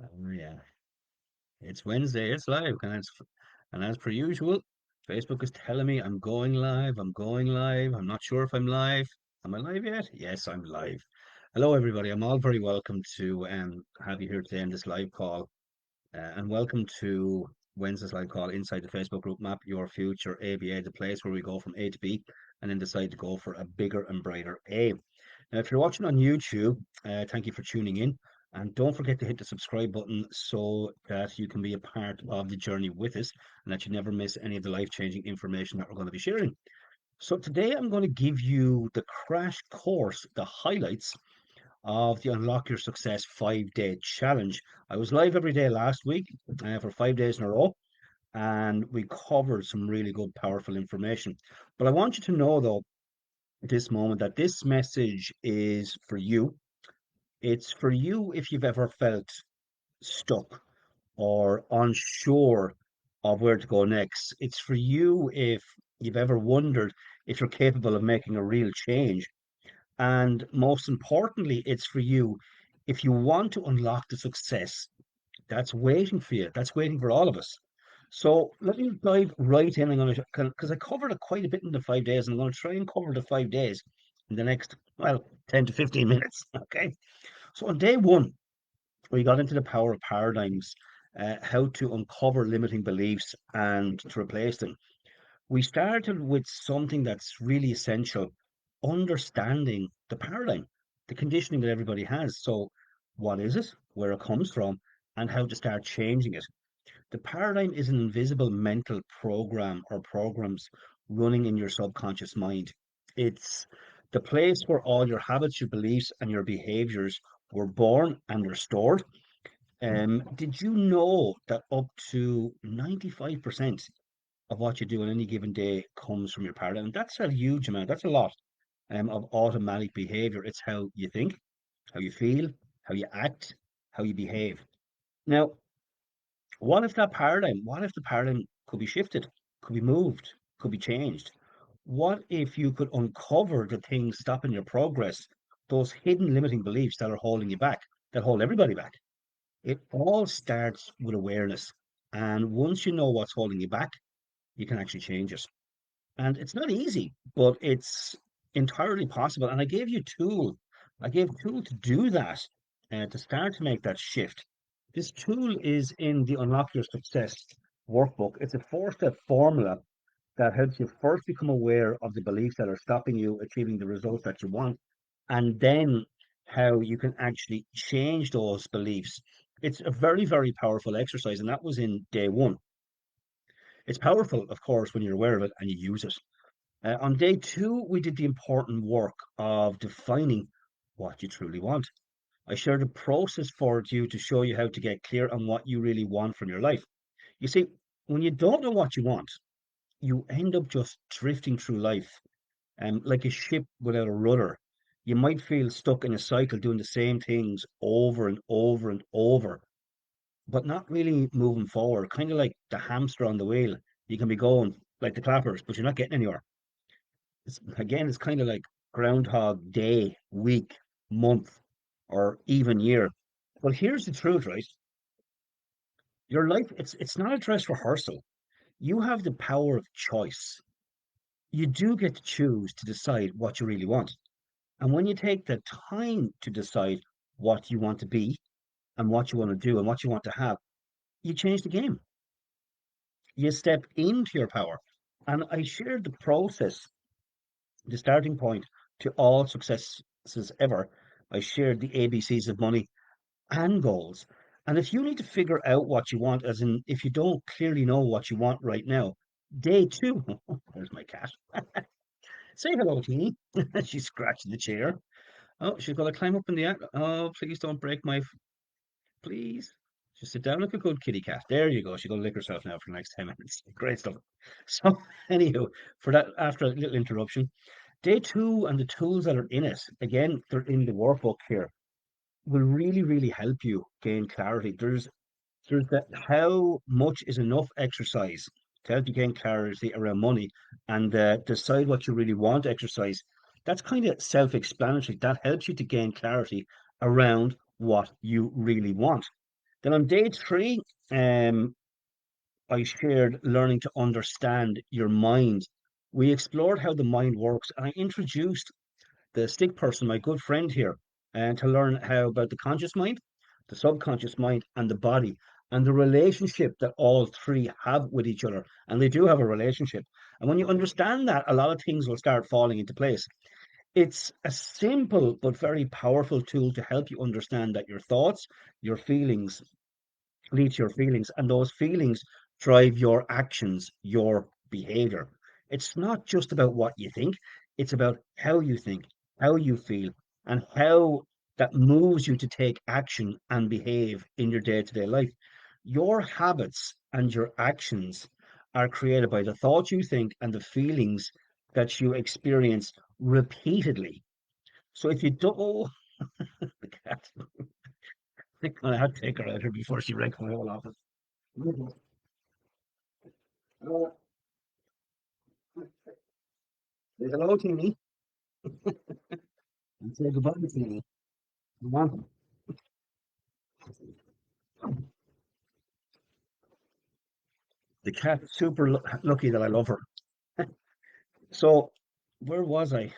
Oh yeah, it's Wednesday. It's live, and as per usual, Facebook is telling me I'm going live. I'm going live. I'm not sure if I'm live. Am I live yet? Yes, I'm live. Hello, everybody. I'm all very welcome to have you here today in this live call, and welcome to Wednesday's live call inside the Facebook group Map Your Future ABA, the place where we go from A to B and then decide to go for a bigger and brighter A. Now, if you're watching on YouTube, thank you for tuning in. And don't forget to hit the subscribe button so that you can be a part of the journey with us and that you never miss any of the life-changing information that we're going to be sharing. So today I'm going to give you the crash course, the highlights of the Unlock Your Success 5 Day Challenge. I was live every day last week for 5 days in a row, and we covered some really good, powerful information. But I want you to know, though, at this moment, that this message is for you. It's for you if you've ever felt stuck or unsure of where to go next. It's for you if you've ever wondered if you're capable of making a real change. And most importantly, it's for you if you want to unlock the success that's waiting for you, that's waiting for all of us. So let me dive right in. I'm going to, because I covered it quite a bit in the 5 days, and I'm going to try and cover the 5 days in the next, well, 10 to 15 minutes. Okay. So on day one, we got into the power of paradigms, how to uncover limiting beliefs and to replace them. We started with something that's really essential, understanding the paradigm, the conditioning that everybody has. So, what is it, where it comes from, and how to start changing it. The paradigm is an invisible mental program or programs running in your subconscious mind. It's the place where all your habits, your beliefs, and your behaviors were born and are stored. Did you know that up to 95% of what you do on any given day comes from your paradigm? And that's a huge amount. That's a lot of automatic behavior. It's how you think, how you feel, how you act, how you behave. Now, what if the paradigm could be shifted, could be moved, could be changed? What if you could uncover the things stopping your progress, those hidden limiting beliefs that are holding you back, that hold everybody back? It all starts with awareness. And once you know what's holding you back, you can actually change it. And it's not easy, but it's entirely possible. And I gave you a tool. I gave a tool to do that, to start to make that shift. This tool is in the Unlock Your Success workbook. It's a four-step formula that helps you first become aware of the beliefs that are stopping you achieving the results that you want, and then how you can actually change those beliefs. It's a very, very powerful exercise, and that was in day one. It's powerful, of course, when you're aware of it and you use it. On day two, we did the important work of defining what you truly want. I shared a process for you to show you how to get clear on what you really want from your life. You see, when you don't know what you want, you end up just drifting through life, like a ship without a rudder. You might feel stuck in a cycle doing the same things over and over and over, but not really moving forward, kind of like the hamster on the wheel. You can be going like the clappers, but you're not getting anywhere. It's kind of like Groundhog Day, week, month, or even year. But here's the truth, right? Your life, it's not a dress rehearsal. You have the power of choice. You do get to choose to decide what you really want. And when you take the time to decide what you want to be and what you want to do and what you want to have, you change the game. You step into your power. And I shared the process, the starting point to all successes ever. I shared the ABCs of money and goals. And if you need to figure out what you want, as in if you don't clearly know what you want right now, day two, there's my cat. Say hello, Teeny. She's scratching the chair. Oh, she's going to climb up in the air. Oh, please don't break my. Please. Just sit down like a good kitty cat. There you go. She's going to lick herself now for the next 10 minutes. Great stuff. So, anywho, for that, after a little interruption, day two and the tools that are in it, again, they're in the workbook here, will really, really help you gain clarity. There's that how much is enough exercise to help you gain clarity around money and decide what you really want exercise. That's kind of self-explanatory. That helps you to gain clarity around what you really want. Then on day three, um, I shared learning to understand your mind. We explored how the mind works, and I introduced the stick person, my good friend here, and to learn how about the conscious mind, the subconscious mind, and the body, and the relationship that all three have with each other. And they do have a relationship. And when you understand that, a lot of things will start falling into place. It's a simple but very powerful tool to help you understand that your thoughts, your feelings, lead to your feelings, and those feelings drive your actions, your behavior. It's not just about what you think, it's about how you think, how you feel, and how that moves you to take action and behave in your day to day life. Your habits and your actions are created by the thoughts you think and the feelings that you experience repeatedly. So if you don't, oh, the cat, I had to take her out here before she wrecked my whole office. Say hello to me and say goodbye to me. Come on. The cat's super lucky that I love her. So, where was I?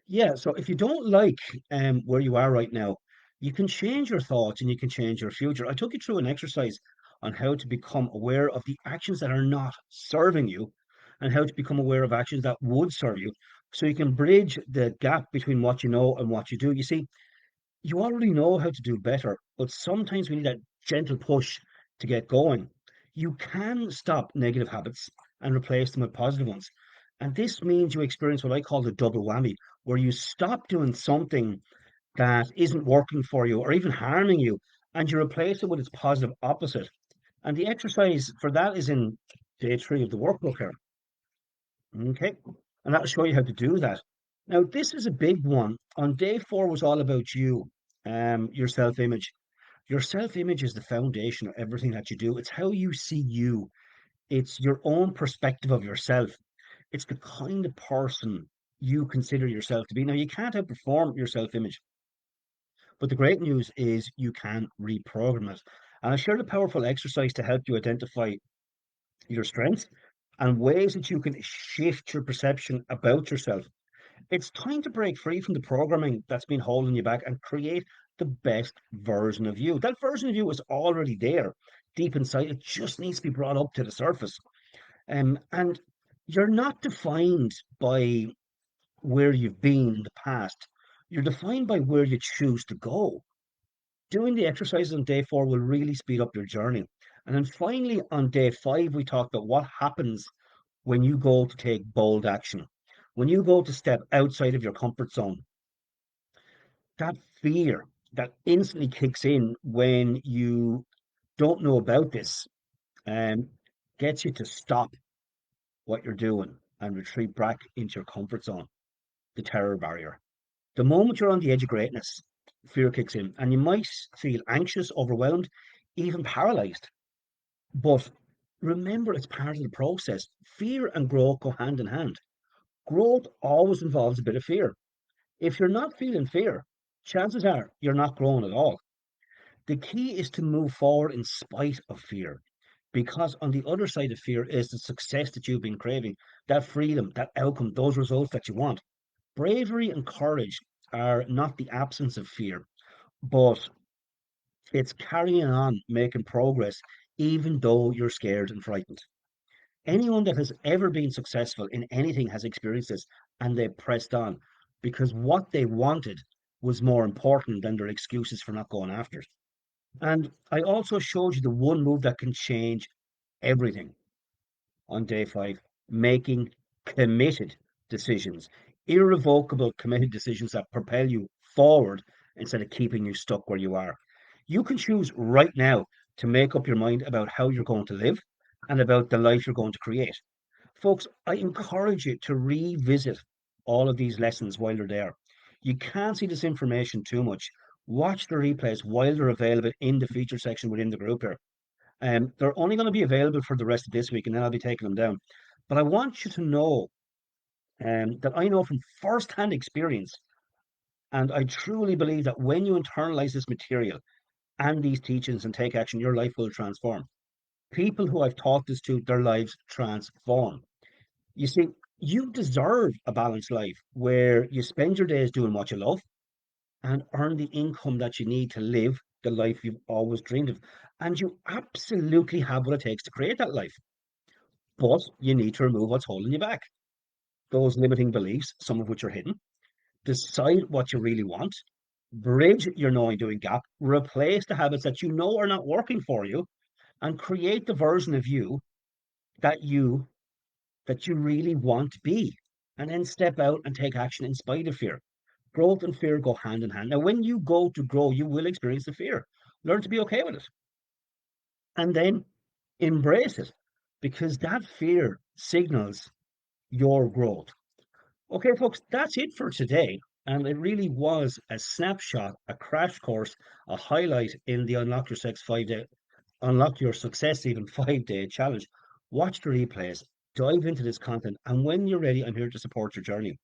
Yeah, so if you don't like where you are right now, you can change your thoughts and you can change your future. I took you through an exercise on how to become aware of the actions that are not serving you and how to become aware of actions that would serve you so you can bridge the gap between what you know and what you do. You see, you already know how to do better, but sometimes we need that gentle push to get going. You can stop negative habits and replace them with positive ones. And this means you experience what I call the double whammy, where you stop doing something that isn't working for you or even harming you, and you replace it with its positive opposite. And the exercise for that is in day three of the workbook here. Okay. And that'll show you how to do that. Now, this is a big one. On day four was all about you, your self-image. Your self-image is the foundation of everything that you do. It's how you see you. It's your own perspective of yourself. It's the kind of person you consider yourself to be. Now, you can't outperform your self-image, but the great news is you can reprogram it. And I shared a powerful exercise to help you identify your strengths and ways that you can shift your perception about yourself. It's time to break free from the programming that's been holding you back and create the best version of you. That version of you is already there, deep inside. It just needs to be brought up to the surface. And you're not defined by where you've been in the past. You're defined by where you choose to go. Doing the exercises on day four will really speed up your journey. And then finally, on day five, we talked about what happens when you go to take bold action, when you go to step outside of your comfort zone. That fear that instantly kicks in when you don't know about this um, gets you to stop what you're doing and retreat back into your comfort zone, the terror barrier. The moment you're on the edge of greatness, fear kicks in, and you might feel anxious, overwhelmed, even paralyzed. But remember, it's part of the process. Fear and growth go hand in hand. Growth always involves a bit of fear. If you're not feeling fear, chances are you're not growing at all. The key is to move forward in spite of fear, because on the other side of fear is the success that you've been craving, that freedom, that outcome, those results that you want. Bravery and courage are not the absence of fear, but it's carrying on, making progress, even though you're scared and frightened. Anyone that has ever been successful in anything has experienced this and they pressed on because what they wanted was more important than their excuses for not going after it. And I also showed you the one move that can change everything on day five, making committed decisions, irrevocable committed decisions that propel you forward instead of keeping you stuck where you are. You can choose right now to make up your mind about how you're going to live and about the life you're going to create. Folks, I encourage you to revisit all of these lessons while you're there. You can't see this information too much. Watch the replays while they're available in the feature section within the group here. They're only going to be available for the rest of this week, and then I'll be taking them down. But I want you to know that I know from first-hand experience And I truly believe that when you internalize this material and these teachings and take action, your life will transform. People who I've taught this to, their lives transform. You see, you deserve a balanced life where you spend your days doing what you love and earn the income that you need to live the life you've always dreamed of. And you absolutely have what it takes to create that life. But you need to remove what's holding you back. Those limiting beliefs, some of which are hidden. Decide what you really want. Bridge your knowing doing gap. Replace the habits that you know are not working for you and create the version of you that you that you really want to be. And then step out and take action in spite of fear. Growth and fear go hand in hand. Now, when you go to grow, you will experience the fear. Learn to be okay with it and then embrace it because that fear signals your growth. Okay, folks, that's it for today. And it really was a snapshot, a crash course, a highlight in the Unlock Your Success Even 5 Day Challenge. Watch the replays, dive into this content, and when you're ready, I'm here to support your journey.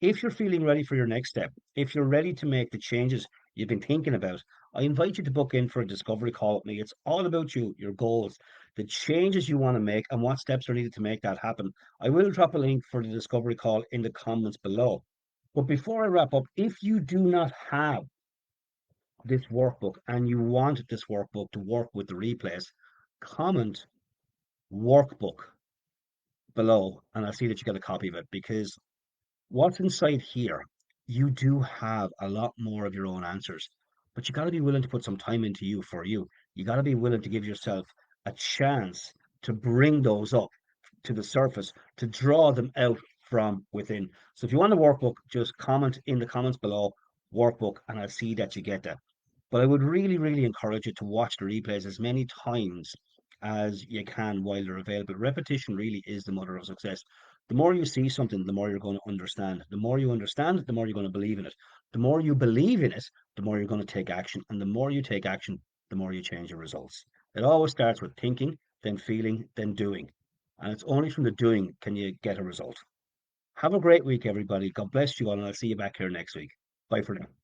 If you're feeling ready for your next step, if you're ready to make the changes you've been thinking about, I invite you to book in for a discovery call with me. It's all about you, your goals, the changes you want to make, and what steps are needed to make that happen. I will drop a link for the discovery call in the comments below. But before I wrap up, if you do not have this workbook and you want this workbook to work with the replays, comment workbook below and I'll see that you get a copy of it because what's inside here, you do have a lot more of your own answers, but you got to be willing to put some time into you for you. You got to be willing to give yourself a chance to bring those up to the surface, to draw them out from within. So if you want a workbook, just comment in the comments below workbook and I'll see that you get that. But I would really, really encourage you to watch the replays as many times as you can while they're available. Repetition really is the mother of success. The more you see something, the more you're going to understand. The more you understand, the more you're going to believe in it. The more you believe in it, the more you're going to take action. And the more you take action, the more you change your results. It always starts with thinking, then feeling, then doing. And it's only from the doing can you get a result. Have a great week, everybody. God bless you all, and I'll see you back here next week. Bye for now.